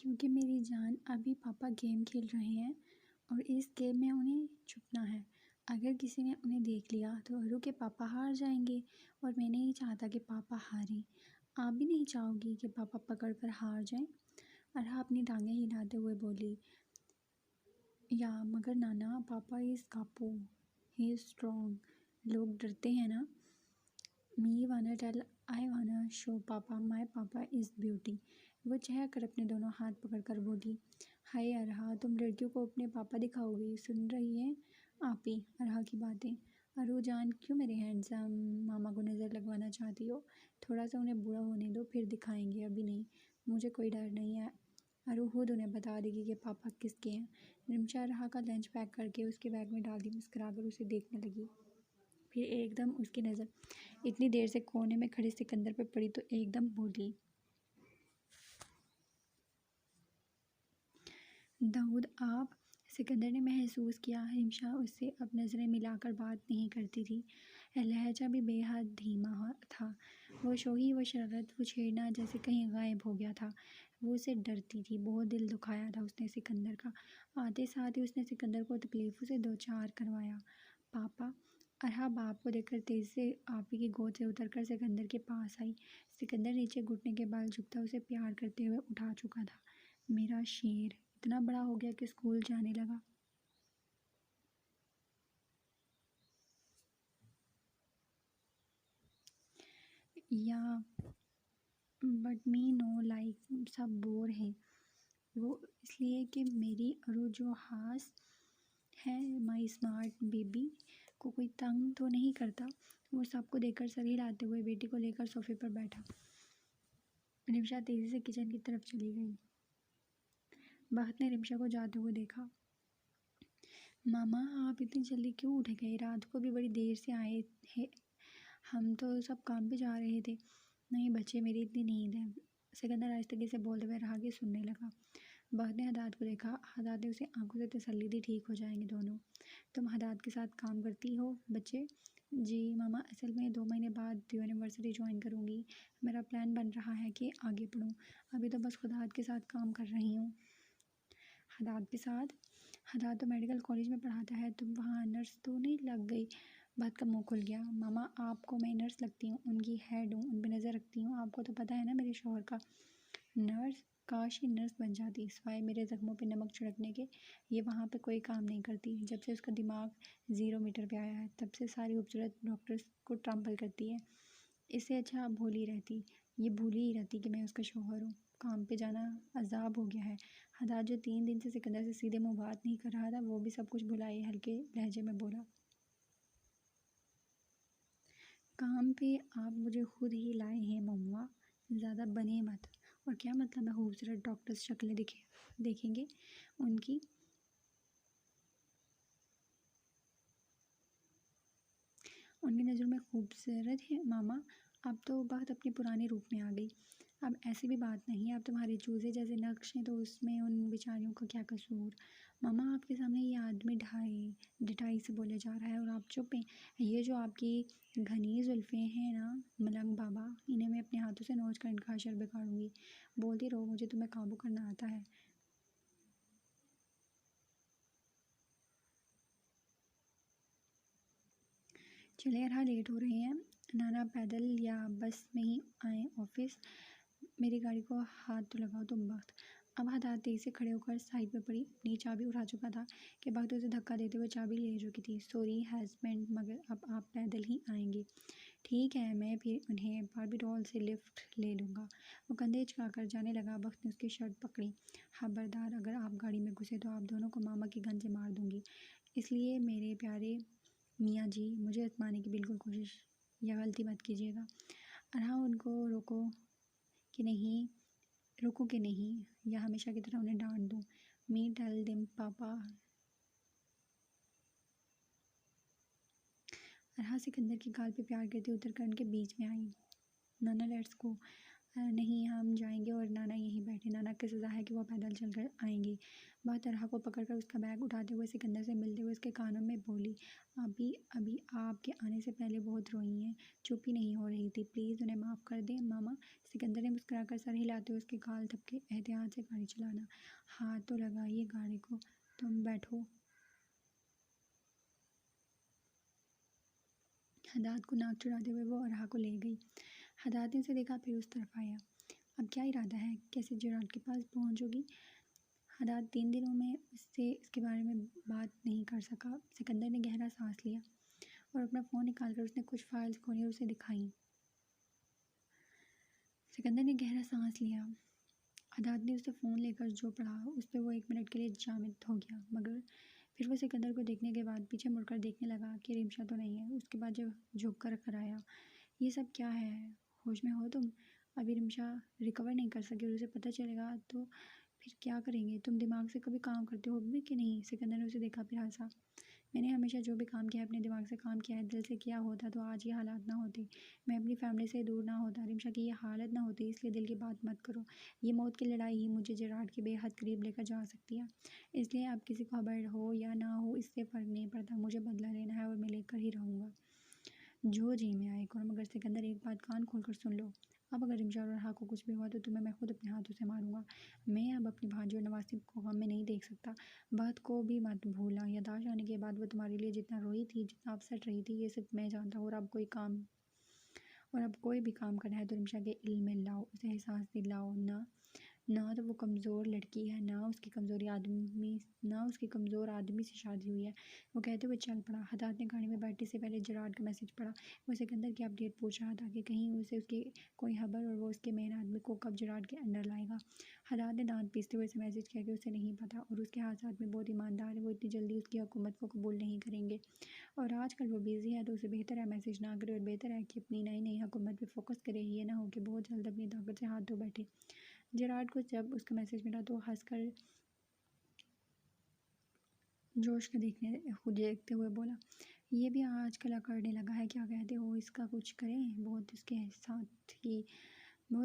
क्योंकि मेरी जान अभी पापा गेम खेल रहे हैं और इस गेम में उन्हें छुपना है। अगर किसी ने उन्हें देख लिया तो अरु के पापा हार जाएंगे और मैं नहीं चाहता कि पापा हारें। आप भी नहीं चाहोगी कि पापा पकड़ कर हार जाएं? अरहा अपनी टांगें हिलाते हुए बोली, या मगर नाना, पापा इज़ कापू, ही इज़ स्ट्रॉन्ग। लोग डरते हैं ना। मी वाना टेल, आई वाना शो पापा माई पापा इज़ ब्यूटी। वो चहक कर अपने दोनों हाथ पकड़कर बोली, हाय अरहा, तुम लड़कियों को अपने पापा दिखाओगी? सुन रही हैं आप ही अरहा की बातें? अरु जान, क्यों मेरे हैंडसम मामा को नज़र लगवाना चाहती हो? थोड़ा सा उन्हें बूढ़ा होने दो, फिर दिखाएंगे, अभी नहीं। मुझे कोई डर नहीं है। अरु खुद उन्हें बता देगी कि पापा किसके हैं। रिमशा अरहा का लंच पैक करके उसके बैग में डाल दी, मुस्कुराकर उसे देखने लगी। फिर एकदम उसकी नज़र इतनी देर से कोने में खड़े सिकंदर पर पड़ी तो एकदम बोली, दाऊद आप? सिकंदर ने महसूस किया रिमशा उससे अब नज़रें मिलाकर बात नहीं करती थी। लहजा भी बेहद धीमा था। वो शोही, वो शरारत, वो छेड़ना जैसे कहीं गायब हो गया था। वो उससे डरती थी। बहुत दिल दुखाया था उसने सिकंदर का। आते साथ ही उसने सिकंदर को तकलीफ़ों से दो चार करवाया। पापा। अरहा बाप को देखकर तेज़ी से आपी की गोद से उतरकर सिकंदर के पास आई। सिकंदर नीचे घुटने के बल झुकता उसे प्यार करते हुए उठा चुका था। मेरा शेर इतना बड़ा हो गया कि स्कूल जाने लगा। या बट मी नो लाइक सब बोर है। वो इसलिए कि मेरी अरु जो हास है, माई स्मार्ट बेबी, को कोई तंग तो नहीं करता। वो सबको देखकर सर हिलाते हुए बेटी को लेकर सोफे पर बैठा। रिमशा तेज़ी से किचन की तरफ चली गई। बहत ने रिमशा को जाते हुए देखा। मामा, आप इतनी जल्दी क्यों उठ गए? रात को भी बड़ी देर से आए हैं। हम तो सब काम पे जा रहे थे। नहीं बच्चे, मेरी इतनी नींद है। सिकंदर आहिस्तगी से बोलते हुए रहा कि सुनने लगा। बहत ने हदाद को देखा। हदाद ने उसे आंखों से तसल्ली दी, ठीक हो जाएंगे दोनों। तुम हदाद के साथ काम करती हो बच्चे? जी मामा, असल में 2 महीने बाद यूनिवर्सिटी ज्वाइन करूँगी। मेरा प्लान बन रहा है कि आगे पढूँ। अभी तो बस खुदाद के साथ काम कर रही हूँ। हदाद के साथ? हदाद तो मेडिकल कॉलेज में पढ़ाता है। तुम वहाँ नर्स तो नहीं लग गई? बात का मुंह खुल गया। मामा, आपको मैं नर्स लगती हूँ? उनकी हेड हूँ, उन पर नज़र रखती हूँ। आपको तो पता है ना मेरे शौहर का। नर्स? काश ही नर्स बन जाती, सिवाय मेरे ज़ख्मों पे नमक छिड़कने के। ये वहाँ पे कोई काम नहीं करती। जब से उसका दिमाग 0 मीटर पे आया है, तब से सारी खूबसूरत डॉक्टर्स को ट्रम्पल करती है। इससे अच्छा भूल ही रहती, ये भूल ही रहती कि मैं उसका शौहर हूँ। काम पे जाना अजाब हो गया है। हदाद जो 3 दिन से सिकंदर से सीधे मुँह बात नहीं कर रहा था, वो भी सब कुछ भुलाए हल्के लहजे में बोला, काम पे आप मुझे खुद ही लाए हैं मम्मा, ज़्यादा बने मत। और क्या मतलब है खूबसूरत डॉक्टर्स शक्लें देखेंगे उनकी? उनकी नज़रों में खूबसूरत है मामा। अब तो बात अपने पुराने रूप में आ गई। अब ऐसी भी बात नहीं। अब तुम्हारे चूजे जैसे नक्श हैं तो उसमें उन बेचारियों का क्या कसूर? मामा, आपके सामने ये आदमी ढिठाई से बोले जा रहा है और आप चुप हैं। ये जो आपकी घनी जुल्फ़ें हैं ना मलंग बाबा, इन्हें मैं अपने हाथों से नोच कर इनका अशर बिगाड़ूंगी। बोलती रहो, मुझे तुम्हें काबू करना आता है। चले यार, लेट हो रहे हैं। नाना पैदल या बस में ही आए ऑफिस? मेरी गाड़ी को हाथ तो लगाओ तुम वक्त। अब हदाद तेज़ी से खड़े होकर साइड में पड़ी, अपनी चाबी उठा चुका था कि वक्त उसे धक्का देते हुए चाबी ले चुकी थी। सॉरी हस्बैंड, मगर अब आप पैदल ही आएंगे। ठीक है, मैं फिर उन्हें बारबी डॉल से लिफ्ट ले लूँगा। वो कंधे झुकाकर जाने लगा। वक्त ने उसकी शर्ट पकड़ी। खबरदार, अगर आप गाड़ी में घुसे तो आप दोनों को मामा की गन से मार दूँगी। इसलिए मेरे प्यारे मियाँ जी, मुझे आजमाने की बिल्कुल कोशिश या गलती मत कीजिएगा। अरहा, उनको रोको कि नहीं, या हमेशा की तरह उन्हें डांट दूँ? मी टेल देम पापा। अरहा सिकंदर की गाल पे प्यार करती उतर कर उनके बीच में आई। नाना लेट्स गो। नहीं, हम जाएंगे और नाना यहीं बैठे। नाना की सज़ा है कि वो पैदल चल कर आएंगे। वह तरहा को पकड़कर उसका बैग उठाते हुए सिकंदर से मिलते हुए उसके कानों में बोली, अभी अभी आपके आने से पहले बहुत रोई हैं, चुप ही नहीं हो रही थी। प्लीज़ उन्हें माफ़ कर दें मामा। सिकंदर ने मुस्कुराकर सर हिलाते हुए उसके गाल थपके। एहतियात से गाड़ी चलाना। हाथ तो लगाइए गाड़ी को। तुम बैठो। हदाद को नाक चुराते हुए वो अरहा को ले गई। हदाद ने उसे देखा, फिर उस तरफ आया। अब क्या इरादा है? कैसे जेराड के पास पहुंचोगी? हदाद 3 दिनों में उससे इसके बारे में बात नहीं कर सका। सिकंदर ने गहरा सांस लिया और अपना फ़ोन निकालकर उसने कुछ फाइल्स खोली और उसे दिखाई। सिकंदर ने गहरा सांस लिया। हदाद ने उसे फ़ोन लेकर जो पढ़ा उस पर वो 1 मिनट के लिए जामिद हो गया, मगर फिर वो सिकंदर को देखने के बाद पीछे मुड़कर देखने लगा कि रिमशा तो नहीं है। उसके बाद जब झुक कर कराया, ये सब क्या है? होश में हो तुम? अभी रिमशा रिकवर नहीं कर सकी और उसे पता चलेगा तो फिर क्या करेंगे? तुम दिमाग से कभी काम करते हो भी कि नहीं? सिकंदर ने उसे देखा, फिर हंसा। मैंने हमेशा जो भी काम किया है अपने दिमाग से काम किया है, दिल से किया होता तो आज ये हालात ना होते, मैं अपनी फैमिली से दूर ना होता, रिमशा की ये हालत ना होती। इसलिए दिल की बात मत करो। ये मौत की लड़ाई ही मुझे जेराड के बेहद करीब लेकर जा सकती है। इसलिए अब किसी को खबर हो या ना हो इससे फ़र्क नहीं पड़ता। मुझे बदला लेना है और मैं लेकर ही रहूँगा, जो जी में आए। और मगर सिकंदर, एक बात कान खोलकर सुन लो। अब अगर रिमशा और अरहा को कुछ भी हुआ तो तुम्हें मैं खुद अपने हाथों से मारूंगा। मैं अब अपनी भांजी और नवासिब को गम में नहीं देख सकता। बात को भी मत भूलना, यादाश्त आने के बाद वो तुम्हारे लिए जितना रोई थी, जितना अपसेट रही थी, ये सिर्फ मैं जानता हूँ। और अब कोई भी काम करना है तो रिमशा के इल्म में लाओ, उसे एहसास दिलाओ ना। ना तो वो कमज़ोर लड़की है, ना उसकी कमज़ोर आदमी से शादी हुई है। वो कहते हुए चल पड़ा। हदाद ने गाड़ी में बैठने से पहले जेराड का मैसेज पढ़ा। वो सिकंदर की अपडेट पूछ रहा था कि कहीं उसे उसकी कोई खबर और वो उसके मेन आदमी को कब जेराड के अंडर लाएगा। हदाद ने दांत पीसते हुए उसे मैसेज किया कि उसे नहीं पता और उसके हाथ में बहुत ईमानदार है, वो इतनी जल्दी उसकी हुकूमत को कबूल नहीं करेंगे और आजकल वो बिज़ी है, तो उसे बेहतर है मैसेज ना करे और बेहतर है कि अपनी नई नई हुकूमत पे फोकस करे। ये ना हो कि बहुत जल्द अपनी ताकत से हाथ धो बैठे। जेराड को जब उसका मैसेज मिला तो हंसकर जोश का देखते हुए बोला, ये भी आजकल अकड़ने लगा है, क्या कहते हो? इसका कुछ करें? बहुत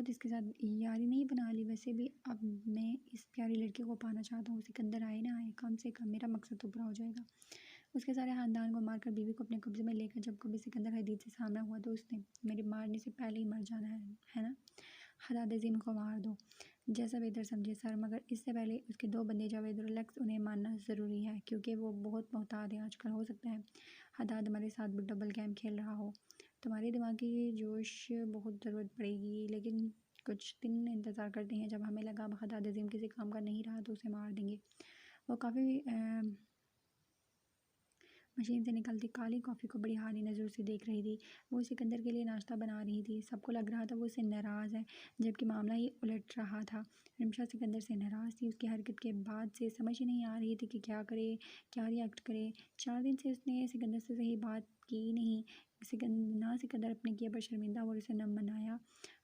इसके साथ यारी नहीं बना ली। वैसे भी अब मैं इस प्यारी लड़की को पाना चाहता हूँ। सिकंदर आए ना आए, कम से कम मेरा मकसद तो पूरा हो जाएगा। उसके सारे खानदान को मारकर बीवी को अपने कब्जे में लेकर जब कभी सिकंदर हदीद से सामना हुआ तो उसने मेरे मारने से पहले ही मर जाना है ना? हदाद अजीम को मार दो, जैसा बेहतर समझे सर, मगर इससे पहले उसके 2 बंदे जावेद और लेक्स, उन्हें मानना ज़रूरी है क्योंकि वो बहुत मोहताद है आजकल। हो सकता है हदाद हमारे साथ भी डबल गेम खेल रहा हो। तुम्हारे दिमागी जोश बहुत ज़रूरत पड़ेगी, लेकिन कुछ दिन इंतज़ार करते हैं। जब हमें लगा अब हदाद अजीम किसी काम का नहीं रहा तो उसे मार देंगे। वो काफ़ी मशीन से निकलती काली कॉफ़ी को बड़ी हारी नज़रों से देख रही थी। वो सिकंदर के लिए नाश्ता बना रही थी। सबको लग रहा था वो उससे नाराज़ है, जबकि मामला ही उलट रहा था। रिमशा सिकंदर से नाराज़ थी। उसकी हरकत के बाद से समझ ही नहीं आ रही थी कि क्या करे, क्या रिएक्ट करे। 4 दिन से उसने सिकंदर से सही बात की नहीं। सिकंदर अपने किए पर शर्मिंदा और उसे न मनाया।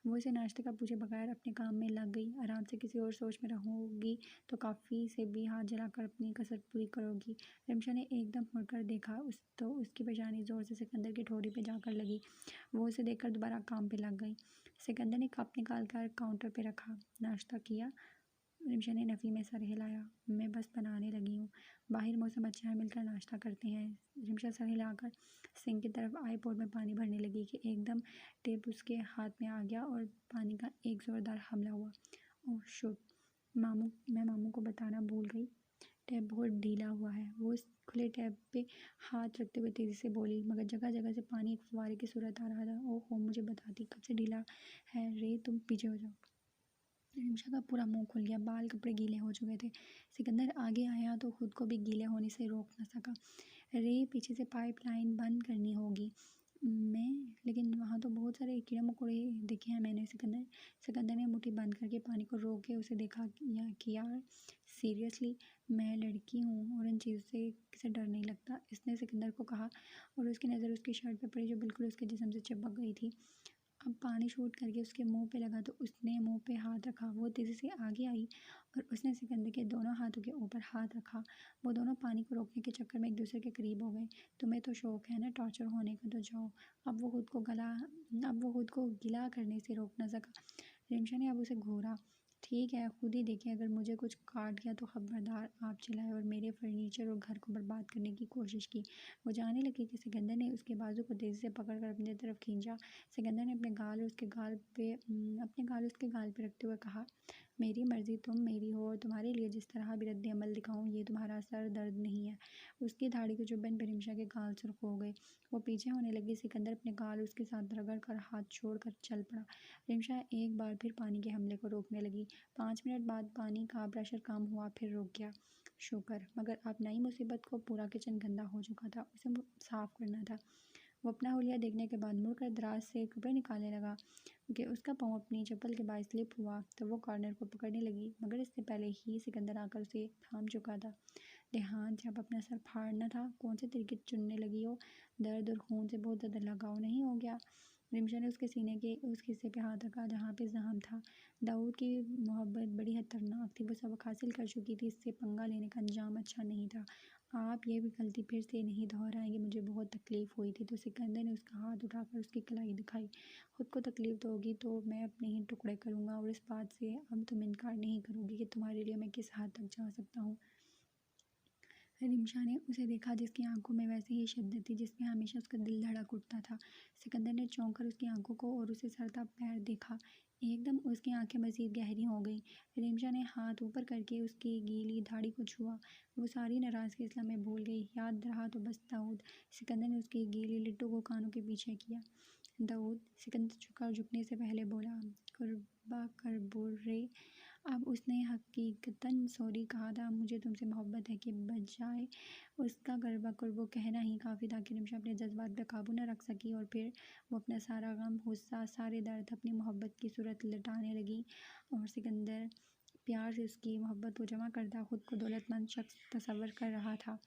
वो इसे नाश्ते का पूछे बगैर अपने काम में लग गई। आराम से किसी और सोच में रहूँगी तो काफ़ी से भी हाथ जलाकर अपनी कसर पूरी करोगी। रिमशा ने एकदम मुड़कर देखा तो उसकी पेशानी ज़ोर से सिकंदर की ठोड़ी पे जाकर लगी। वो उसे देखकर दोबारा काम पे लग गई। सिकंदर ने कप निकाल कर काउंटर पे रखा। नाश्ता किया? रिमशा ने नफ़ी में सर हिलाया। मैं बस बनाने लगी हूँ। बाहर मौसम अच्छा है, मिलकर नाश्ता करते हैं। रिमशा सर हिलाकर सिंक की तरफ आई, पॉट में पानी भरने लगी कि एकदम टेप उसके हाथ में आ गया और पानी का एक ज़ोरदार हमला हुआ। ओह शुभ, मैं मामू को बताना भूल गई। टैप बहुत ढीला हुआ है। वो उस खुले टैप पे हाथ रखते हुए तेज़ी से बोली, मगर जगह जगह से पानी एक फुव्वारे की सूरत आ रहा था। ओहो, मुझे बताती, कब से ढीला है रे? तुम पीछे हो जाओ। रिमशा का पूरा मुंह खुल गया, बाल कपड़े गीले हो चुके थे। सिकंदर आगे आया तो खुद को भी गीले होने से रोक न सका। रे, पीछे से पाइपलाइन बंद करनी होगी। लेकिन वहाँ तो बहुत सारे कीड़े मकोड़े देखे हैं मैंने। सिकंदर ने मुट्ठी बंद करके पानी को रोक के उसे देखा कि यार सीरियसली, मैं लड़की हूँ और इन चीज़ों से किसे डर नहीं लगता, इसने सिकंदर को कहा और उसकी नज़र उसकी शर्ट पर पड़ी जो बिल्कुल उसके जिस्म से चिपक गई थी। अब पानी शूट करके उसके मुंह पे लगा तो उसने मुंह पे हाथ रखा। वो तेज़ी से आगे आई और उसने सिकंदर के दोनों हाथों के ऊपर हाथ रखा। वो दोनों पानी को रोकने के चक्कर में एक दूसरे के करीब हो गए। तुम्हें तो शौक है ना टॉर्चर होने का, तो जाओ। अब वो खुद को गिला करने से रोक न सका। रिमशा ने अब उसे घूरा। ठीक है, खुद ही देखें, अगर मुझे कुछ काट गया तो खबरदार। आप चिल्लाए और मेरे फर्नीचर और घर को बर्बाद करने की कोशिश की। वो जाने लगी कि सिकंदर ने उसके बाजू को तेज़ी से पकड़कर अपनी तरफ खींचा। सिकंदर ने अपने गाल उसके गाल पे रखते हुए कहा, मेरी मर्जी, तुम मेरी हो, और तुम्हारे लिए जिस तरह भी रद्द अमल दिखाऊं ये तुम्हारा सर दर्द नहीं है। उसकी दाढ़ी के चुभन पर रिमशा के गाल सुर्ख हो गए। वो पीछे होने लगी। सिकंदर अपने गाल उसके साथ रगड़ कर हाथ छोड़कर चल पड़ा। रिमशा एक बार फिर पानी के हमले को रोकने लगी। 5 मिनट बाद पानी का प्रेशर कम हुआ, फिर रुक गया। शुक्र, मगर अब नई मुसीबत को पूरा किचन गंदा हो चुका था, उसे साफ करना था। वो अपना हुलिया देखने के बाद मुड़कर दराज से कपड़े निकालने लगा कि उसका पाँव अपनी चप्पल के बाद स्लिप हुआ तो वो कॉर्नर को पकड़ने लगी, मगर इससे पहले ही सिकंदर आकर उसे थाम चुका था। देहांत, जब अपना सर फाड़ना था, कौन से तरीके चुनने लगी हो? दर्द और खून से बहुत ज़्यादा लगाव नहीं हो गया? रिमशा ने उसके सीने के उस हिस्से पे हाथ रखा जहाँ पे जख्म था। दाऊद की मोहब्बत बड़ी खतरनाक थी, वो सबक हासिल कर चुकी थी, इससे पंगा लेने का अंजाम अच्छा नहीं था। आप ये भी गलती फिर से नहीं दोहराएंगे, मुझे बहुत तकलीफ़ हुई थी। तो सिकंदर ने उसका हाथ उठाकर उसकी कलाई दिखाई। खुद को तकलीफ़ दोगी तो मैं अपने ही टुकड़े करूँगा, और इस बात से अब तुम इनकार नहीं करोगी कि तुम्हारे लिए मैं किस हद तक जा सकता हूँ। रिमशा ने उसे देखा, जिसकी आंखों में वैसे ही शिद्दत थी जिसमें हमेशा उसका दिल धड़क उठता था। सिकंदर ने चौंक कर उसकी आंखों को और उसे सरता पैर देखा। एकदम उसकी आंखें मज़ीद गहरी हो गईं। रिमशा ने हाथ ऊपर करके उसकी गीली दाढ़ी को छुआ। वो सारी नाराज़गी इस लम्हे भूल गई। याद रहा तो बस दाऊद। सिकंदर ने उसकी गीली लिट्टू को कानों के पीछे किया। दाऊद, सिकंदर झुकने से पहले बोला, कुर्बा कर बुर्रे। अब उसने हकीकतन सॉरी कहा था। मुझे तुमसे मोहब्बत है के बजाय उसका गरबा कुर्बो कहना ही काफ़ी था कि रिमशा अपने जज्बात पर काबू न रख सकी, और फिर वो अपना सारा गम, गुस्सा, सारे दर्द अपनी मोहब्बत की सूरत लटाने लगी। और सिकंदर प्यार से उसकी मोहब्बत को जमा करता खुद को दौलतमंद शख्स तस्वर कर रहा था।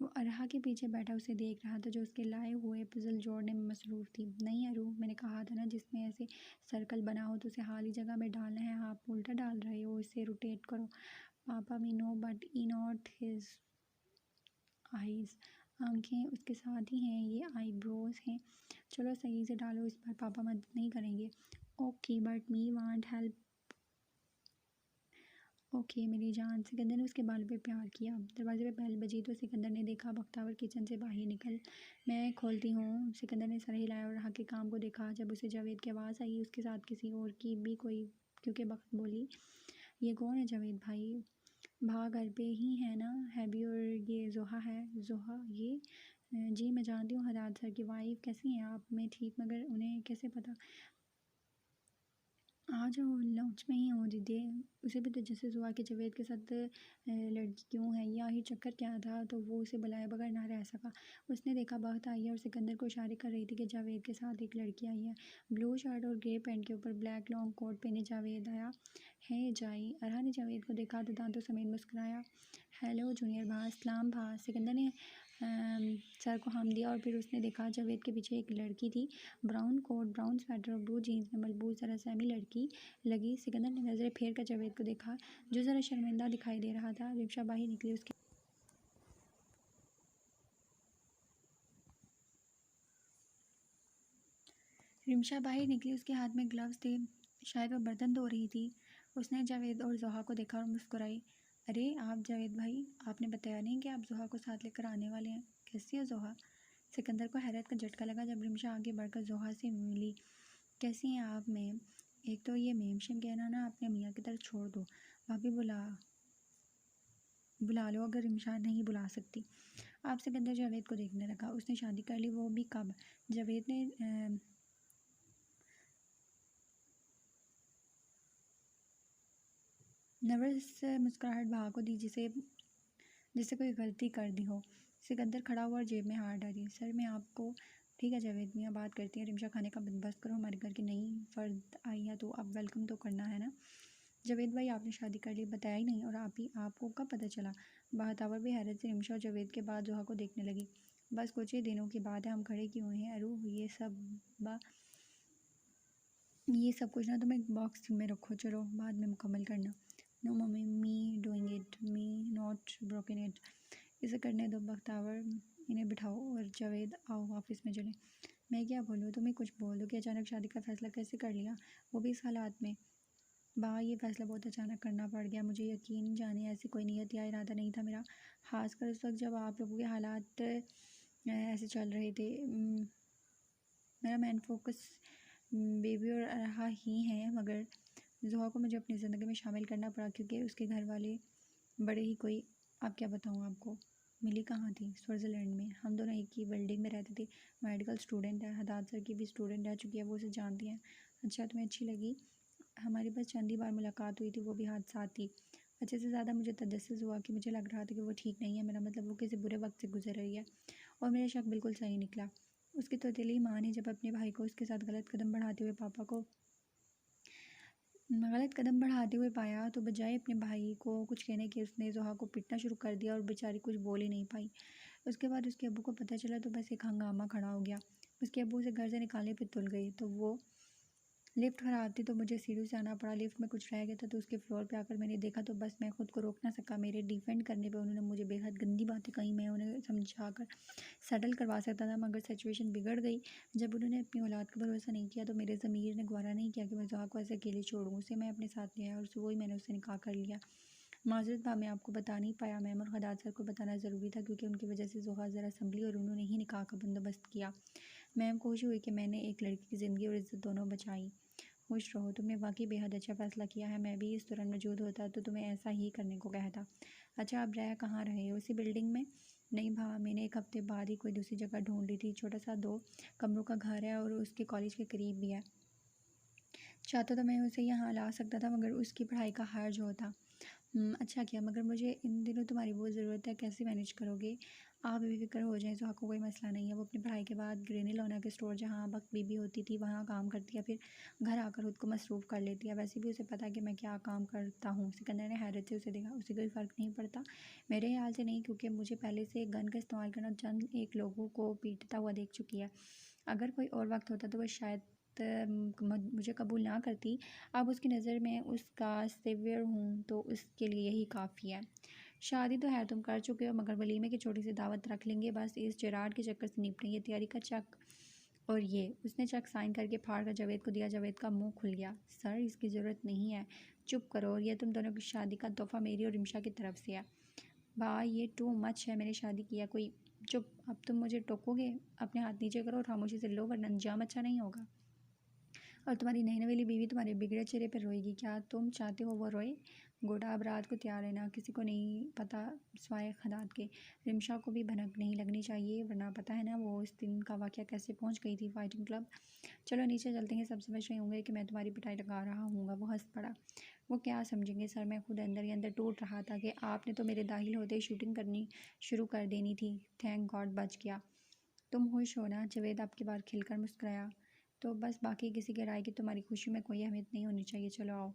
वो अरहा के पीछे बैठा उसे देख रहा था, जो उसके लाए हुए पजल जोड़ने में मसरूफ़ थी। नहीं अरू, मैंने कहा था ना, जिसमें ऐसे सर्कल बना हो तो उसे हाल ही जगह में डालना है, आप उल्टा डाल रहे हो, इसे रोटेट करो। Papa we know but he not his eyes. आंखें उसके साथ ही हैं, ये आईब्रोज हैं। चलो सही से डालो, इस बार पापा मदद नहीं करेंगे। Okay but me want help. Okay मेरी जान। सिकंदर ने उसके बालों पे प्यार किया। दरवाजे पे बेल बजी तो सिकंदर ने देखा बख्तावर किचन से बाहर निकल। मैं खोलती हूँ। सिकंदर ने सर हिलाया और रहा के काम को देखा। जब उसे जावेद की आवाज़ आई, उसके साथ किसी और की भी कोई, क्योंकि बख्त बोली, ये कौन है जावेद भाई? भा घर पे ही है ना? हैबी और ये जोहा है। जोहा ये जी मैं जानती हूँ, हदाद सर की वाइफ। कैसी हैं आप? मैं ठीक, मगर उन्हें कैसे पता? आ जाओ, लंच में ही हो दीदी। उसे भी तो जैसे हुआ कि जावेद के साथ लड़की क्यों है, या आखिर चक्कर क्या था, तो वो उसे बुलाए बगैर ना रह सका। उसने देखा बख्त आई है और सिकंदर को इशारे कर रही थी कि जावेद के साथ एक लड़की आई है। ब्लू शर्ट और ग्रे पैंट के ऊपर ब्लैक लॉन्ग कोट पहने जावेद आया है। जाई। अरहा ने जावेद को देखा तो दांतों समेत मुस्कुराया। हेलो जूनियर भा। सलाम भा। सिकंदर ने सर को हम दिया और फिर उसने देखा जावेद के पीछे एक लड़की थी। ब्राउन कोट, ब्राउन स्वेटर और ब्लू जीन्स में मलबूस जरा सहमी लड़की लगी। सिकंदर ने नज़रें फेर कर जावेद को देखा, जो ज़रा शर्मिंदा दिखाई दे रहा था। रिमशा बाहर निकली। उसके हाथ में ग्लव्स थे, शायद वह बर्तन धो रही थी। उसने जावेद और जोहा को देखा और मुस्कुराई। अरे आप जावेद भाई, आपने बताया नहीं कि आप जोहा को साथ लेकर आने वाले हैं। कैसी है जोहा? सिकंदर को हैरत का झटका लगा जब रिमशा आगे बढ़कर जोहा से मिली। कैसी हैं आप मैम? एक तो ये मेम शेम कहना ना अपने मियाँ की तरफ छोड़ दो। भाभी बुला लो अगर रिमशा नहीं बुला सकती। आप सिकंदर जावेद को देखने लगा। उसने शादी कर ली, वो भी कब? जावेद ने नर्वस मुस्कुराहट बहा को दी, जिसे कोई गलती कर दी हो। सिकंदर खड़ा हुआ और जेब में हाथ डाली। सर मैं आपको। ठीक है जावेद मियाँ, बात करती हैं। रिमशा खाने का बंदोबस्त करो, हमारे घर की नई फ़र्द आई है तो अब वेलकम तो करना है ना। जावेद भाई आपने शादी कर ली, बताया ही नहीं, और आपको कब पता चला? बहतावर भी हैरत से रिमशा और जावेद के बाद जोहा को देखने लगी। बस कुछ ही दिनों की बात है, हम खड़े क्यों हुए हैं अरू? ये सब कुछ ना तुम एक बॉक्स में रखो, चलो बाद में मुकम्मल करना। No mummy, me doing it, me not broken it. इसे करने दो बख्तावर, इन्हें बिठाओ, और जावेद आओ ऑफिस में चले। मैं क्या बोलूँ, तुम ही कुछ बोल दो कि अचानक शादी का फ़ैसला कैसे कर लिया, वो भी इस हालात में। बा ये फ़ैसला बहुत अचानक करना पड़ गया, मुझे यकीन जाने ऐसी कोई नीयत या इरादा नहीं था मेरा, ख़ासकर उस वक्त जब आप लोगों के हालात ऐसे चल रहे थे। मेरा मेन फोकस बेबी और रहा ही है, मगर ज़ुहा को मुझे अपनी ज़िंदगी में शामिल करना पड़ा क्योंकि उसके घर वाले बड़े ही कोई, अब क्या बताऊँ आपको। मिली कहाँ थी? स्विट्ज़रलैंड में। हम दोनों एक ही बिल्डिंग में रहते थे। मेडिकल स्टूडेंट है, हदाद सर की भी स्टूडेंट रह चुकी है, वो उसे जानती हैं। अच्छा, तुम्हें अच्छी लगी? हमारी बस चंद ही बार मुलाकात हुई थी, वो भी हादसाती। अच्छे से ज़्यादा मुझे तजस्सुस हुआ कि मुझे लग रहा था कि वो ठीक नहीं है, मेरा मतलब वो किसी बुरे वक्त से गुजर रही है, और मेरा शक बिल्कुल सही निकला। उसकी तौतीली माँ ने जब अपने भाई को उसके साथ गलत कदम बढ़ाते हुए पाया तो बजाय अपने भाई को कुछ कहने के उसने ज़ोहा को पीटना शुरू कर दिया और बेचारी कुछ बोल ही नहीं पाई। उसके बाद उसके अब्बू को पता चला तो बस एक हंगामा खड़ा हो गया। उसके अब्बू उसे घर से निकालने पर तुल गई, तो वो लिफ्ट ख़राब थी तो मुझे सीढ़ी से आना पड़ा। लिफ्ट में कुछ रह गया था तो उसके फ्लोर पे आकर मैंने देखा तो बस मैं खुद को रोक ना सका। मेरे डिफेंड करने पे उन्होंने मुझे बेहद गंदी बातें कही। मैं उन्हें समझा कर सेटल करवा सकता था, मगर सिचुएशन बिगड़ गई। जब उन्होंने अपनी औलाद का भरोसा नहीं किया तो मेरे ज़मीर ने गवारा नहीं किया कि मैं ज़ोहा को ऐसे अकेले छोड़ूं। उसे मैं अपने साथ ले आया और सुबह ही मैंने उससे निकाह कर लिया। माजरत बा, मैं आपको बता नहीं पाया। मैम और खदात सर को बताना ज़रूरी था क्योंकि उनकी वजह से ज़ोहा ज़रा संभली और उन्होंने ही निकाह का बंदोबस्त किया। मैम खुश हुई कि मैंने एक लड़की की ज़िंदगी और इज़्ज़त दोनों बचाई। खुश रहो, तुमने वाकई बेहद अच्छा फ़ैसला किया है। मैं भी इस दौरान मौजूद होता तो तुम्हें ऐसा ही करने को कहता। अच्छा, आप रह कहाँ रहे हो? उसी बिल्डिंग में? नहीं भा, मैंने एक हफ्ते बाद ही कोई दूसरी जगह ढूंढ ली थी। छोटा सा 2 कमरों का घर है और उसके कॉलेज के करीब भी है। चाहता तो मैं उसे यहाँ ला सकता था, मगर उसकी पढ़ाई का हर्ज होता। अच्छा किया, मगर मुझे इन दिनों तुम्हारी बहुत ज़रूरत है। कैसे मैनेज करोगे? आप बेफिक्र हो जाएं, सुहा को कोई मसला नहीं है। वो अपनी पढ़ाई के बाद ग्रेनिलोना के स्टोर जहाँ वक्त बीबी होती थी वहाँ काम करती है, फिर घर आकर खुद को मसरूफ़ कर लेती है। वैसे भी उसे पता है कि मैं क्या काम करता हूँ। सिकंदर ने हैरत से उसे देखा। उसे कोई फ़र्क नहीं पड़ता? मेरे ख्याल से नहीं, क्योंकि मुझे पहले से गन का इस्तेमाल करना चंद एक लोगों को पीटता हुआ देख चुकी है। अगर कोई और वक्त होता तो वह शायद मुझे कबूल ना करती। अब उसकी नज़र में उसका सेवियर हूँ तो उसके लिए यही काफ़ी है। शादी तो है तुम कर चुके हो, मगर वलीमे की छोटी सी दावत रख लेंगे बस। इस जेराड के चक्कर से निपटें। ये तैयारी का चक, और ये उसने चेक साइन करके फाड़ कर जावेद को दिया। जावेद का मुंह खुल गया। सर, इसकी ज़रूरत नहीं है। चुप करो, और यह तुम दोनों की शादी का तोहफा मेरी और रिमशा की तरफ से है। भाई ये टू मच है, मैंने शादी किया कोई। चुप, अब तुम मुझे टोकोगे? अपने हाथ नीचे करो और खामोशी से लो, वरना अंजाम अच्छा नहीं होगा। और तुम्हारी नई नवेली बीवी तुम्हारे बिगड़े चेहरे पर रोएगी। क्या तुम चाहते हो वो रोए? गोटा, अब रात को तैयार रहना। किसी को नहीं पता स्वाय खदात के। रिमशा को भी भनक नहीं लगनी चाहिए, वरना पता है ना वो इस दिन का वाक़या कैसे पहुंच गई थी फाइटिंग क्लब। चलो नीचे चलते हैं। सब समझ रहे होंगे कि मैं तुम्हारी पिटाई लगा रहा हूँगा। वो हंस पड़ा। वो क्या समझेंगे सर, मैं खुद अंदर ही अंदर टूट रहा था कि आपने तो मेरे दाखिल होते ही शूटिंग करनी शुरू कर देनी थी। थैंक गॉड बच गया। तुम खुश हो ना? जावेद आपकी बार खिलकर मुस्कुराया। तो बस, बाकी किसी की राय की तुम्हारी खुशी में कोई अहमियत नहीं होनी चाहिए। चलो आओ।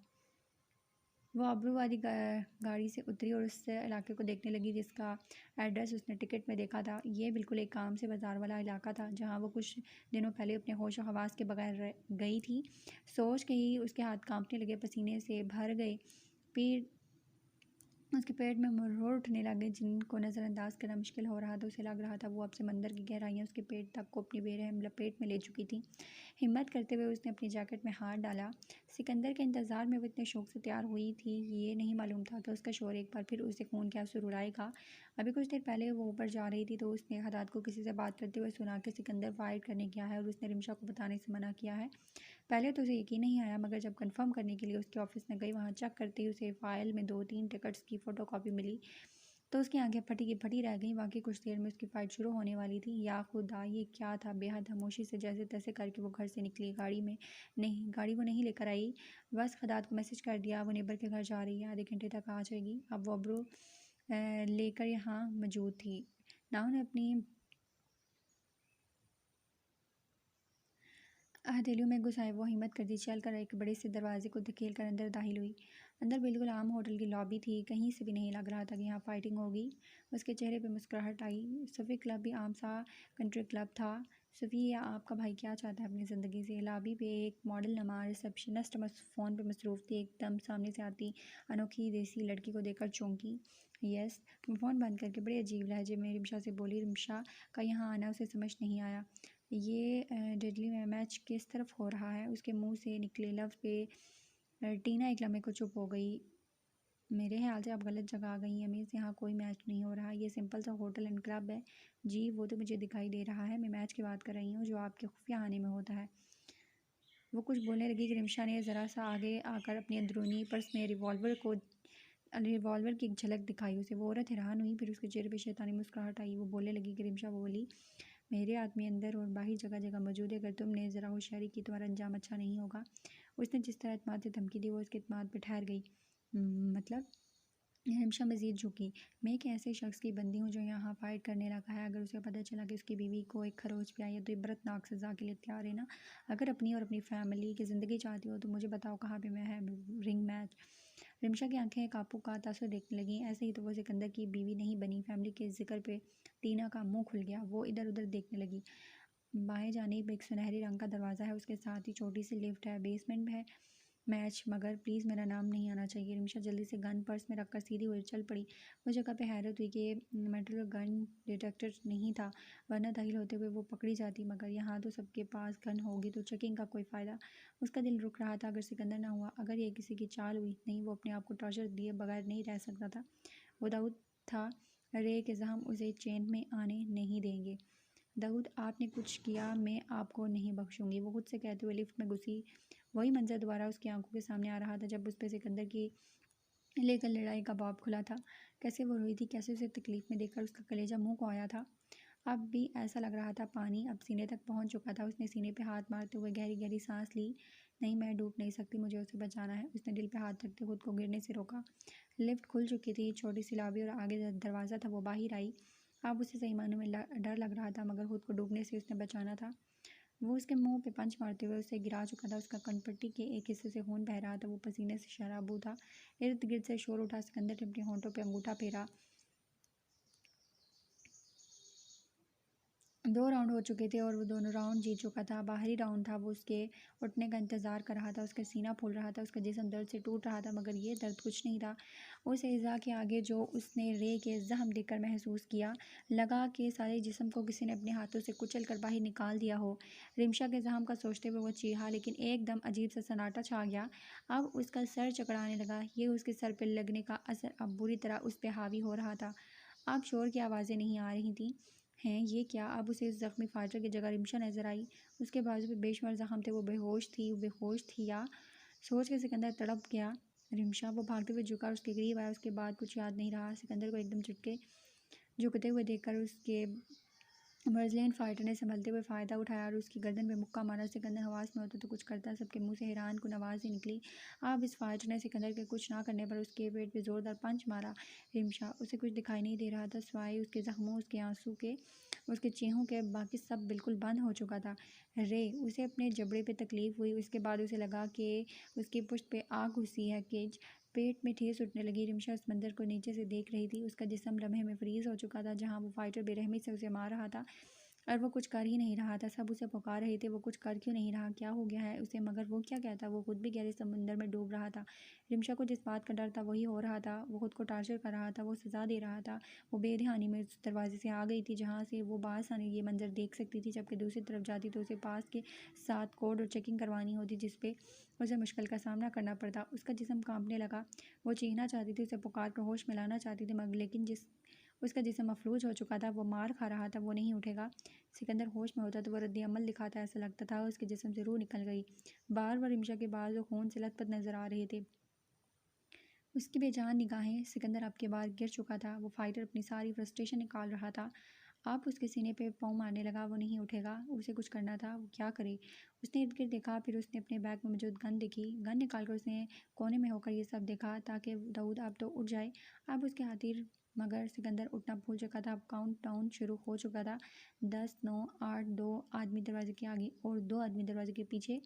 वो आबरू वाली गाड़ी से उतरी और उस इलाके को देखने लगी जिसका एड्रेस उसने टिकट में देखा था। ये बिल्कुल एक काम से बाजार वाला इलाका था जहाँ वो कुछ दिनों पहले अपने होश और हवास के बगैर गई थी। सोच के ही उसके हाथ कांपने लगे, पसीने से भर गए। फिर उसके पेट में मुर्रों उठने लगे जिनको नज़रअंदाज करना मुश्किल हो रहा था। उसे लग रहा था वो अब समंदर की गहराइयाँ उसके पेट तक को अपनी बेरहम लपेट में ले चुकी थी। हिम्मत करते हुए उसने अपनी जैकेट में हाथ डाला। सिकंदर के इंतज़ार में वो इतने शौक से तैयार हुई थी, ये नहीं मालूम था कि उसका शोर एक बार फिर उसे खून के आंसू रुलाएगा। अभी कुछ देर पहले वो ऊपर जा रही थी तो उसने हदात को किसी से बात करते हुए सुना कि सिकंदर फायर करने गया है और उसने रिमशा को बताने से मना किया है। पहले तो उसे यकीन नहीं आया, मगर जब कंफर्म करने के लिए उसके ऑफिस में गई, वहाँ चेक करते ही उसे फ़ाइल में 2-3 टिकट्स की फ़ोटोकॉपी मिली तो उसकी आंखें फटी की फटी रह गईं। बाकी कुछ देर में उसकी फ़्लाइट शुरू होने वाली थी। या खुदा, ये क्या था? बेहद खामोशी से जैसे तैसे करके वो घर से निकली। गाड़ी वो नहीं लेकर आई, बस खदात को मैसेज कर दिया वो नेबर के घर जा रही है, आधे घंटे तक आ जाएगी। अब वो अब्रू लेकर यहाँ मौजूद थी। ना उन्हें अपनी हथेलियों में घुसाए वो हिम्मत कर दी, चल कर एक बड़े से दरवाजे को धकेल कर अंदर दाखिल हुई। अंदर बिल्कुल आम होटल की लॉबी थी। कहीं से भी नहीं लग रहा था कि यहाँ फाइटिंग होगी। उसके चेहरे पे मुस्कुराहट आई। सूफी क्लब भी आम सा कंट्री क्लब था। सूफी, या आपका भाई क्या चाहता है अपनी ज़िंदगी से? लॉबी पे एक मॉडल नमा रिसेप्शनिस्ट फ़ोन पे मसरूफ़ थी। एकदम सामने से आती अनोखी देसी लड़की को देखकर चौंकी। यस। फ़ोन बंद करके बड़े अजीब लहजे में रिमशा से बोली। रिमशा का यहाँ आना उसे समझ नहीं आया। ये डेडली मैच किस तरफ हो रहा है? उसके मुंह से निकले लफ्ज़ पे टीना एक लम्हे को चुप हो गई। मेरे ख्याल से आप गलत जगह आ गई हैं मिस, यहाँ कोई मैच नहीं हो रहा, ये सिंपल सा होटल एंड क्लब है। जी वो तो मुझे दिखाई दे रहा है, मैं मैच की बात कर रही हूँ जो आपके खुफिया खाने में होता है। वो कुछ बोलने लगी कि रिमशा ने ज़रा सा आगे आकर अपनी अंदरूनी पर्स में रिवॉल्वर की एक झलक दिखाई उसे। वो औरत हैरान हुई, फिर उसके चेहरे पे शैतानी मुस्कुराहट आई। वो बोलने लगी कि रिमशा, वो बोली, मेरे आदमी अंदर और बाहर जगह जगह मौजूद है, अगर तुमने ज़रा होशियारी की तुम्हारा अंजाम अच्छा नहीं होगा। उसने जिस तरह एतमाद से धमकी दी वो उसके एतमाद पर ठहर गई। मतलब? रिमशा मज़ीद झुकी। मैं एक ऐसे शख्स की बंदी हूँ जो यहाँ फाइट करने लगा है, अगर उसे पता चला कि उसकी बीवी को एक खरोच पे आई है तो इबरतनाक सज़ा के लिए तैयार है ना। अगर अपनी और अपनी फैमिली की ज़िंदगी चाहती हो तो मुझे बताओ कहाँ पे मैं है रिंग मैच। रिमशा की आंखें कापू का तासुर देखने लगीं। ऐसे ही तो वो सिकंदर की बीवी नहीं बनी। फैमिली के जिक्र पे टीना का मुंह खुल गया। वो इधर उधर देखने लगी। बाएं जानिब एक सुनहरे रंग का दरवाज़ा है, उसके साथ ही छोटी सी लिफ्ट है, बेसमेंट है मैच, मगर प्लीज़ मेरा नाम नहीं आना चाहिए। रिमशा जल्दी से गन पर्स में रखकर सीधी हुई चल पड़ी। वो जगह पे हैरत हुई कि मेटल गन डिटेक्टर नहीं था, वरना दाखिल होते हुए वो पकड़ी जाती, मगर यहाँ तो सबके पास गन होगी तो चेकिंग का कोई फ़ायदा। उसका दिल रुक रहा था, अगर सिकंदर ना हुआ, अगर ये किसी की चाल हुई। नहीं, वो अपने आप को टॉर्चर दिए बगैर नहीं रह सकता था। वो दाऊद था, रे के जहम उसे चैन में आने नहीं देंगे। दाऊद, आपने कुछ किया, मैं आपको नहीं बख्शूंगी, वो खुद से कहते हुए लिफ्ट में घुसी। वही मंजर दोबारा उसकी आंखों के सामने आ रहा था जब उस पर सिकंदर की लेकर लड़ाई का बाब खुला था। कैसे वो रोई थी, कैसे उसे तकलीफ में देखकर उसका कलेजा मुंह को आया था। अब भी ऐसा लग रहा था पानी अब सीने तक पहुंच चुका था। उसने सीने पे हाथ मारते हुए गहरी गहरी सांस ली। नहीं, मैं डूब नहीं सकती, मुझे उसे बचाना है। उसने दिल पे हाथ रखते खुद को गिरने से रोका। लिफ्ट खुल चुकी थी, छोटी सी लॉबी और आगे दरवाज़ा था, वो बाहर आई। अब उसे सही मानों में डर लग रहा था, मगर खुद को डूबने से उसने बचाना था। वो उसके मुंह पे पंच मारते हुए उसे गिरा चुका था। उसका कनपट्टी के एक हिस्से से खून बह रहा था, वो पसीने से शराबू था। इर्द गिर्द से शोर उठा। सिकंदर ने अपने होंठों पे अंगूठा फेरा। 2 राउंड हो चुके थे और वो दोनों राउंड जीत चुका था। बाहरी राउंड था, वो उसके उठने का इंतज़ार कर रहा था। उसका सीना फूल रहा था, उसका जिस्म दर्द से टूट रहा था, मगर ये दर्द कुछ नहीं था उस इज़ा के आगे जो उसने रे के ज़ख्म देखकर महसूस किया। लगा कि सारे जिस्म को किसी ने अपने हाथों से कुचल कर बाहर निकाल दिया हो। रिमशा के ज़ख्म का सोचते हुए वो चीखा, लेकिन एकदम अजीब सा सन्नाटा छा गया। अब उसका सर चकराने लगा। ये उसके सर पर लगने का असर अब बुरी तरह उस पर हावी हो रहा था। अब शोर की आवाज़ें नहीं आ रही थीं। हैं ये क्या? अब उसे इस ज़ख्मी फाइटर की जगह रिमशा नजर आई। उसके बाजू पे बेशुमार ज़ख्म थे। वो बेहोश थी या सोच के सिकंदर तड़प गया। रिमशा, वो भागते हुए झुका और उसके करीब आया। उसके बाद कुछ याद नहीं रहा। सिकंदर को एकदम झुकते हुए देखकर उसके बर्ज़िलियन फाइटर ने संभलते हुए फ़ायदा उठाया और उसकी गर्दन में मुक्का मारा। सिकंदर हवास में होता तो कुछ करता, सबके मुंह से हैरान कुन आवाज़ ही निकली। अब इस फाइटर ने सिकंदर के कुछ ना करने पर उसके पेट पे ज़ोरदार पंच मारा। रिमशा, उसे कुछ दिखाई नहीं दे रहा था सिवाय उसके ज़ख्मों, उसके आंसू के, उसके चीहों के। बाकी सब बिल्कुल बंद हो चुका था। रे, उसे अपने जबड़े पे तकलीफ़ हुई। उसके बाद उसे लगा कि उसकी पुश्त पे आग घुसी है। केज पेट में ठेस उठने लगी। रिमशा उस मंजर को नीचे से देख रही थी। उसका जिस्म लम्हे में फ्रीज़ हो चुका था। जहाँ वो फाइटर बेरहमी से उसे मार रहा था और वो कुछ कर ही नहीं रहा था। सब उसे पुकार रहे थे, वो कुछ कर क्यों नहीं रहा? क्या हो गया है उसे? मगर वो क्या कहता? वो खुद भी गहरे समंदर में डूब रहा था। रिमशा को जिस बात का डर था वही हो रहा था। वो खुद को टार्चर कर रहा था, वो सज़ा दे रहा था। वो बेध्यानी में उस दरवाजे से आ गई थी जहाँ से वो बासानी ये मंजर देख सकती थी, जबकि दूसरी तरफ जाती तो उसे पास के साथ कोड और चेकिंग करवानी होती, जिसपे उसे मुश्किल का सामना करना पड़ता। उसका जिस्म कांपने लगा। वो चीखना चाहती थी, उसे पुकार कर होश में लाना चाहती थी, मगर लेकिन उसका जिस्म मफलूज हो चुका था। वो मार खा रहा था, वो नहीं उठेगा। सिकंदर होश में होता तो वो रद्द अमल दिखाता, ऐसा लगता था उसके जिस्म से रूह निकल गई। बार बार रिमशा के बाल जो खून से लथपथ नजर आ रहे थे। उसकी बेजान निगाहें। सिकंदर अब के बार गिर चुका था। वो फाइटर अपनी सारी फ्रस्ट्रेशन निकाल रहा था। आप उसके सीने पे पाँव मारने लगा। वो नहीं उठेगा, उसे कुछ करना था। वो क्या करे? उसने इर्द गिर्द देखा, फिर उसने अपने बैग में मौजूद गन देखी। गन निकालकर उसने कोने में होकर ये सब देखा ताकि दाऊद अब तो उठ जाए। अब उसके हाथीर, मगर सिकंदर उठना भूल चुका था। अब काउंट डाउन शुरू हो चुका था। 10, 9, 8, 2 आदमी दरवाजे के आगे और 2 आदमी दरवाजे के पीछे।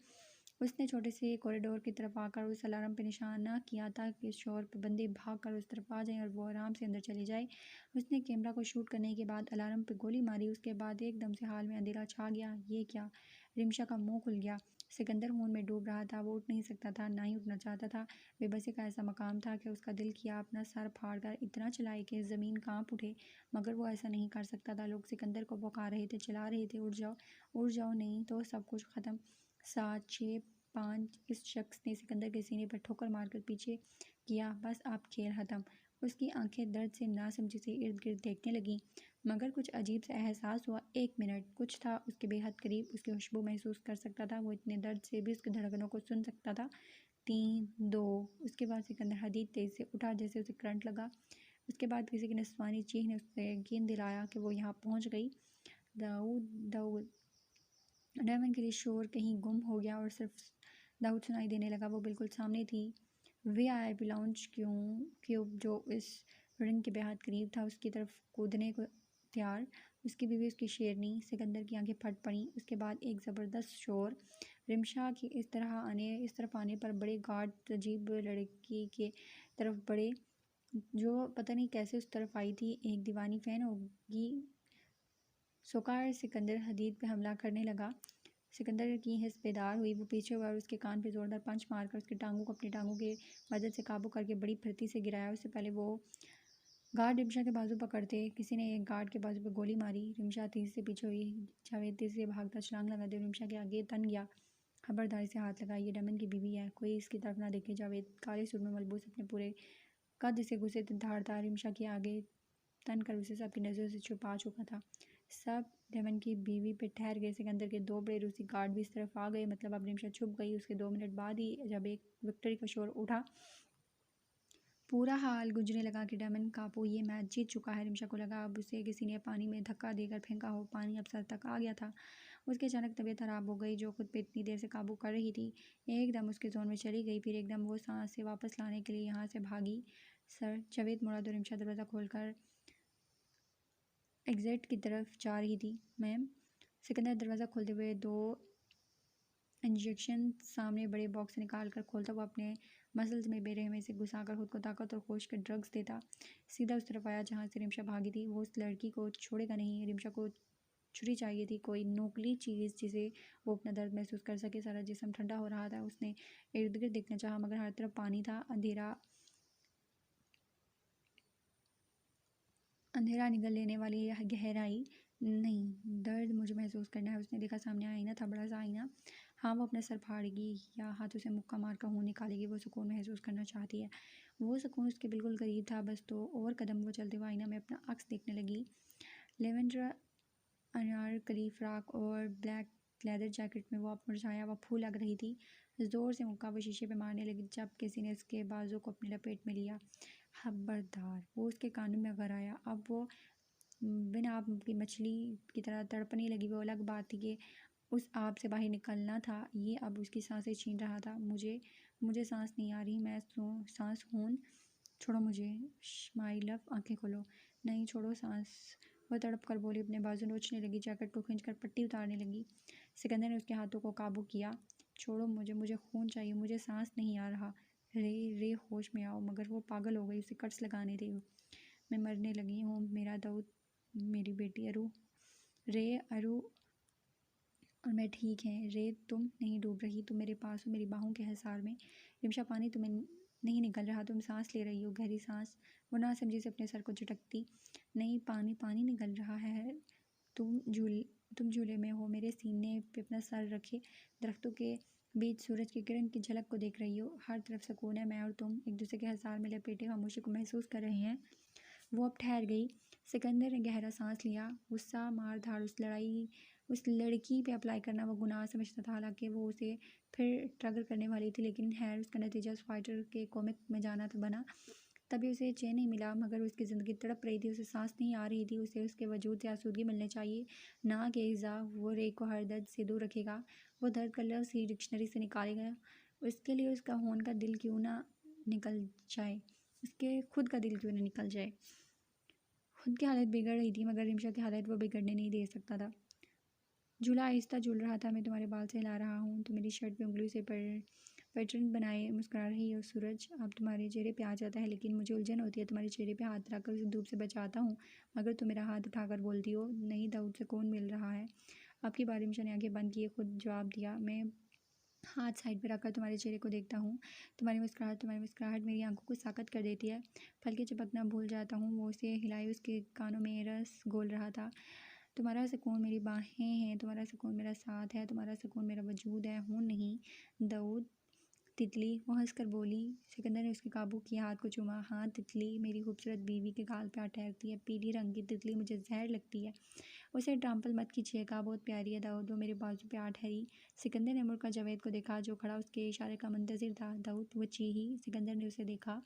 उसने छोटे से कॉरिडोर की तरफ आकर उस अलार्म पर निशाना किया था कि शोर पे बंदे भाग कर उस तरफ आ जाएं और वो आराम से अंदर चले जाए। उसने कैमरा को शूट करने के बाद अलार्म पे गोली मारी। उसके बाद एकदम से हाल में अंधेरा छा गया। ये क्या? रिमशा का मुंह खुल गया। सिकंदर खून में डूब रहा था। वो उठ नहीं सकता था, ना ही उठना चाहता था। बेबसी का ऐसा मकाम था कि उसका दिल किया अपना सर फाड़कर इतना चलाए कि ज़मीन कांप उठे, मगर वो ऐसा नहीं कर सकता था। लोग सिकंदर को पुकार रहे थे, चिल्ला रहे थे, उठ जाओ, नहीं तो सब कुछ ख़त्म। 7 6 5 इस शख्स ने सिकंदर के सीने पर ठोकर मारकर पीछे किया। बस अब खेल ख़त्म। उसकी आंखें दर्द से नासमझी से इर्द गिर्द देखने लगीं, मगर कुछ अजीब सा एहसास हुआ। 1 मिनट कुछ था उसके बेहद करीब, उसकी खुशबू महसूस कर सकता था। वो इतने दर्द से भी उसकी धड़कनों को सुन सकता था। 3 2। उसके बाद सिकंदर हदीद तेज से उठा जैसे उसे करंट लगा। उसके बाद किसी की निस्वानी चीख ने उसे यकीन दिलाया कि वो यहाँ पहुँच गई। दाऊद दाऊद। डायमंड के लिए शोर कहीं गुम हो गया और सिर्फ दाऊद सुनाई देने लगा। वो बिल्कुल सामने थी। वीआईपी लाउंज क्यूब जो इस रिंग के बेहद करीब था, उसकी तरफ कूदने को तैयार। उसकी बीवी, उसकी शेरनी। सिकंदर की आंखें फट पड़ीं। उसके बाद एक ज़बरदस्त शोर। रिमशा की इस तरफ आने पर बड़े गार्ड अजीब लड़की के तरफ बढ़े, जो पता नहीं कैसे उस तरफ आई थी। एक दीवानी फ़ैन होगी सोकार सिकंदर हदीद पे हमला करने लगा। सिकंदर की हिस्स बेदार हुई। वो पीछे हुआ और उसके कान पे ज़ोरदार पंच मारकर उसकी टांगों को अपनी टांगों के मदद से काबू करके बड़ी फुर्ती से गिराया। उससे पहले वो गार्ड रिमशा के बाजू पकड़ते, किसी ने एक गार्ड के बाजू पे गोली मारी। रिमशा तेजी से पीछे हुई। जावेद तेजी से भागता छलांग लगा दे रिमशा के आगे तन गया। खबरदारी से हाथ लगाई, ये डमन की बीवी है, कोई इसकी तरफ ना देखे। जावेद काले सूट में मलबूस अपने पूरे कद से घुसे धारदार रिमशा के आगे तन कर उसे सबकी नज़रों से छुपा चुका था। सब डेमन की बीवी पे ठहर गए। सिकंदर के 2 बड़े रूसी गार्ड भी इस तरफ आ गए। मतलब अब रिमशा छुप गई। उसके 2 मिनट बाद ही जब एक विक्ट्री का शोर उठा, पूरा हाल गूंजने लगा कि डेमन कापू ये मैच जीत चुका है। रिमशा को लगा अब उसे किसी ने पानी में धक्का देकर फेंका हो। पानी अब सर तक आ गया था। उसकी अचानक तबीयत खराब हो गई, जो खुद पे इतनी देर से काबू कर रही थी, एकदम उसके जोन में चली गई। फिर एकदम वो सांस से वापस लाने के लिए यहाँ से भागी। सर जावेद मुड़ा तो रिमशा दरवाज़ा खोलकर एग्जिट की तरफ जा रही थी। मैम। सिकंदर दरवाज़ा खोलते हुए 2 इंजेक्शन सामने बड़े बॉक्स से निकाल कर खोलता हुआ अपने मसल्स में बेरहमी से घुसाकर खुद को ताकत और होश के ड्रग्स देता। सीधा उस तरफ आया जहाँ से रिमशा भागी थी। वो उस लड़की को छोड़ेगा नहीं। रिमशा को छुरी चाहिए थी, कोई नोकली चीज़ जिसे वो अपना दर्द महसूस कर सके। सारा जिस्म ठंडा हो रहा था। उसने इर्द गिर्द देखना चाहा, मगर हर तरफ पानी था। अंधेरा निगल लेने वाली यह गहराई। नहीं, दर्द मुझे महसूस करना है। उसने देखा सामने आईना था, बड़ा सा आईना। हाँ, वो अपना सर फाड़ेगी या हाथों से मुक्का मार कर खून निकालेगी। वो सुकून महसूस करना चाहती है। वो सुकून उसके बिल्कुल करीब था। बस 2 और कदम वो चलते हुए आईना में अपना अक्स देखने लगी। लेवेंडर अनारकली फ्रॉक और ब्लैक लेदर जैकेट में वो अब मुरझाया हुआ फूल लग रही थी। ज़ोर से मुक्का वो शीशे पे मारने लगी जब किसी ने उसके बाजू को अपनी लपेट में लिया। खबरदार। वो उसके कानों में गराया। अब वो बिन आग की मछली की तरह तड़पने लगी। वो अलग बात थी कि उस आग से बाहर निकलना था, ये अब उसकी सांसें छीन रहा था। मुझे सांस नहीं आ रही, मैं सांस खून, छोड़ो मुझे। माई लव, आंखें खोलो। नहीं, छोड़ो सांस। वह तड़प कर बोली, अपने बाजू नोचने लगी, जैकेट को खींचकर पट्टी उतारने लगी। सिकंदर ने उसके हाथों को काबू किया। छोड़ो मुझे खून चाहिए, मुझे सांस नहीं आ रहा। रे होश में आओ। मगर वो पागल हो गई, उसे कट्स लगाने थे। मैं मरने लगी हूँ, मेरा दाऊद, मेरी बेटी अरू। रे अरू और मैं ठीक है। रे, तुम नहीं डूब रही, तुम मेरे पास हो, मेरी बाहों के हिसार में। रिमशा, पानी तुम्हें नहीं निकल रहा, तुम सांस ले रही हो, गहरी सांस। वो ना समझी से अपने सर को झटकती। नहीं, पानी निकल रहा है। तुम झूल तुम झूले में हो, मेरे सीने पे अपना सर रखे दरख्तों के बीच सूरज की किरण की झलक को देख रही हो। हर तरफ सुकून है। मैं और तुम एक दूसरे के हिसार में लपेटे खामोशी को महसूस कर रहे हैं। वो अब ठहर गई। सिकंदर ने गहरा सांस लिया। गुस्सा, मार धाड़, उस लड़की पे अप्लाई करना वो गुनाह समझता था। हालांकि वो उसे फिर ट्रगर करने वाली थी, लेकिन खैर उसका नतीजा उस फाइटर के कॉमिक में जाना तो बना। तभी उसे चैन नहीं मिला, मगर उसकी ज़िंदगी तड़प रही थी। उसे सांस नहीं आ रही थी। उसे उसके वजूद से आसूदगी मिलनी चाहिए, ना कि इज़ा। वो रे को हर दर्द से दूर रखेगा। वो दर्द का लफ्ज़ ही डिक्शनरी से निकालेगा। उसके लिए उसका होन का दिल क्यों ना निकल जाए, उसके खुद का दिल क्यों ना निकल जाए। खुद की हालत बिगड़ रही थी, मगर रिमशा की हालत वो बिगड़ने नहीं दे सकता था। झूला आहिस्ता झूल रहा था। मैं तुम्हारे बाल से हिला रहा हूँ, तुम मेरी शर्ट पे उंगली से पैटर्न बनाए मुस्कुरा रही हो। सूरज अब तुम्हारे चेहरे पे आ जाता है, लेकिन मुझे उलझन होती है। तुम्हारे चेहरे पे हाथ रखकर उसे धूप से बचाता हूँ, मगर तुम मेरा हाथ उठाकर बोलती हो, नहीं, दाऊद से कौन मिल रहा है। आपकी बारी। रिमशा ने आंखें बंद किए खुद जवाब दिया, मैं हाथ साइड पे रखकर तुम्हारे चेहरे को देखता हूँ। तुम्हारी मुस्कुराहट मेरी आंखों को साकत कर देती है। पल के झपकना भूल जाता हूँ। वो उसे हिलाई, उसके कानों में रस घोल रहा था। तुम्हारा सुकून मेरी बाहें हैं, तुम्हारा सुकून मेरा साथ है, तुम्हारा सुकून मेरा वजूद है। हूँ नहीं दाऊद तितली, वो हंसकर बोली। सिकंदर ने उसके काबू किए हाथ को चूमा। हाँ तितली, मेरी खूबसूरत बीवी के गाल पे आ ठहरती है। पीली रंग की तितली मुझे जहर लगती है। उसे ट्रांपल मत कीजिएगा, बहुत प्यारी है दाऊद। वो मेरे बाजू पे आ ठहरी। सिकंदर ने मुड़कर जावेद को देखा, जो खड़ा उसके इशारे का मुंतजिर था। दाऊद वो चीही। सिकंदर ने उसे देखा।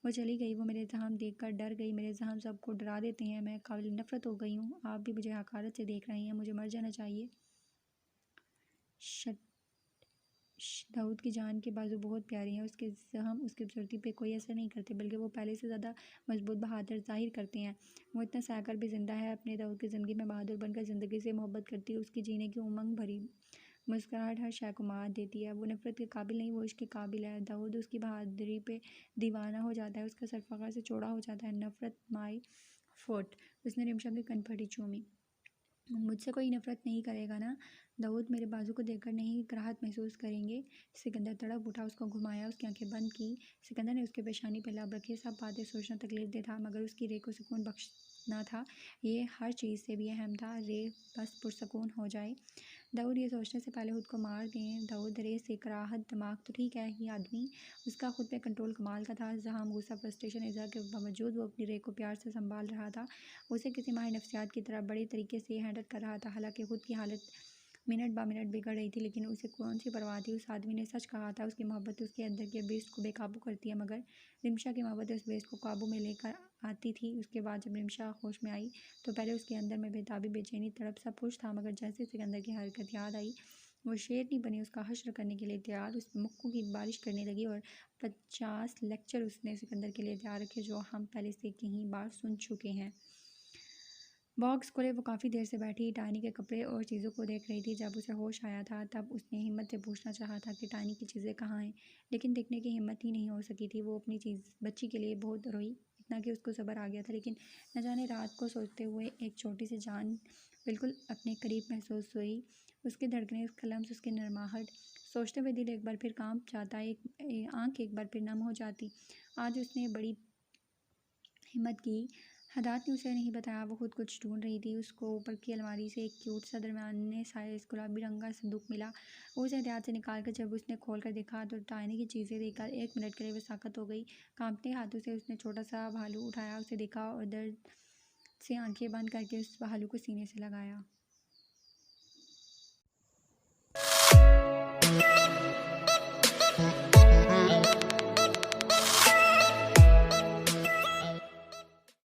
वो चली गई। वो मेरे जहाम देखकर डर गई। मेरे जहाम सबको डरा देते हैं। मैं काबिल नफरत हो गई हूँ। आप भी मुझे हकारत से देख रही हैं। मुझे मर जाना चाहिए। दाऊद की जान के बाजू बहुत प्यारे हैं। उसके जख्म उसकी खूबसूरती पे कोई असर नहीं करते, बल्कि वो पहले से ज़्यादा मजबूत बहादुर जाहिर करते हैं। वो इतना सहकर भी जिंदा है। अपने दाऊद की ज़िंदगी में बहादुर बनकर ज़िंदगी से मोहब्बत करती है। उसकी जीने की उमंग भरी मुस्कुराहट हर शय को मात देती है। वो नफरत के काबिल नहीं, वो इश्क के काबिल है। दाऊद उसकी बहादुरी पे दीवाना हो जाता है। उसका सर फ़ख्र से चौड़ा हो जाता है। नफरत माई फोर्ट। उसने रिमशा की कनपटी चूमी। मुझसे कोई नफरत नहीं करेगा ना? दाऊद मेरे बाजू को देखकर नहीं कराहत महसूस करेंगे? सिकंदर तड़प उठा, उसको घुमाया, उसकी आंखें बंद की। सिकंदर ने उसके पेशानी पर लब रखे। सब बातें सोचना तकलीफ दे था, मगर उसकी रे को सुकून बख्शना था। ये हर चीज़ से भी अहम था। रे बस पुरसकून हो जाए। दाऊद ये सोचने से पहले खुद को मार दें। दाऊद रे से कराहत, दिमाग तो ठीक है ही आदमी, उसका खुद पे कंट्रोल कमाल का था। जहाँ गुस्सा, फ्रस्ट्रेशन, इज़ा के बावजूद वो अपनी रे को प्यार से संभाल रहा था। उसे किसी माहिर नफ्सियात की तरह बड़े तरीके से हैंडल कर रहा था। हालांकि खुद की हालत मिनट बा मिनट बिगड़ रही थी, लेकिन उसे कौन सी परवाह थी? उस आदमी ने सच कहा था, उसकी मोहब्बत उसके अंदर के बेस्ट को बेकाबू करती है। मगर रिमशा की मोहब्बत उस बेस्ट को काबू में लेकर आती थी। उसके बाद जब रिमशा होश में आई तो पहले उसके अंदर में बेताबी, बेचैनी, तड़प सब कुछ था, मगर जैसे सिकंदर की हरकत याद आई, वो शेरनी बनी उसका हश्र करने के लिए तैयार। उस मुक्कों की बारिश करने लगी और 50 लेक्चर उसने सिकंदर के लिए तैयार रखे, जो हम पहले से कहीं बार सुन चुके हैं। बॉक्स खोले। वो काफ़ी देर से बैठी टानी के कपड़े और चीज़ों को देख रही थी। जब उसे होश आया था तब उसने हिम्मत से पूछना चाहा था कि टानी की चीज़ें कहाँ हैं, लेकिन देखने की हिम्मत ही नहीं हो सकी थी। वो अपनी चीज़ बच्ची के लिए बहुत रोई, इतना कि उसको सब्र आ गया था, लेकिन न जाने रात को सोचते हुए एक छोटी सी जान बिल्कुल अपने करीब महसूस हुई। उसकी धड़कनें, उसका लम्स, उसकी नरमाहट। सोचते हुए दिल एक बार फिर कांप जाता, आँख एक बार फिर नम हो जाती। आज उसने बड़ी हिम्मत की। हदात ने उसे नहीं बताया वो खुद कुछ ढूंढ रही थी। उसको ऊपर की अलमारी से एक क्यूट सा दरमियाने साइज गुलाबी रंग का संदूक मिला। वो उसे एहतियात से निकाल कर जब उसने खोल कर देखा तो टाइनी की चीज़ें देखकर 1 मिनट के लिए वो साकत हो गई। कांपते हाथों से उसने छोटा सा भालू उठाया, उसे देखा और दर्द से आंखें बंद करके उस भालू को सीने से लगाया।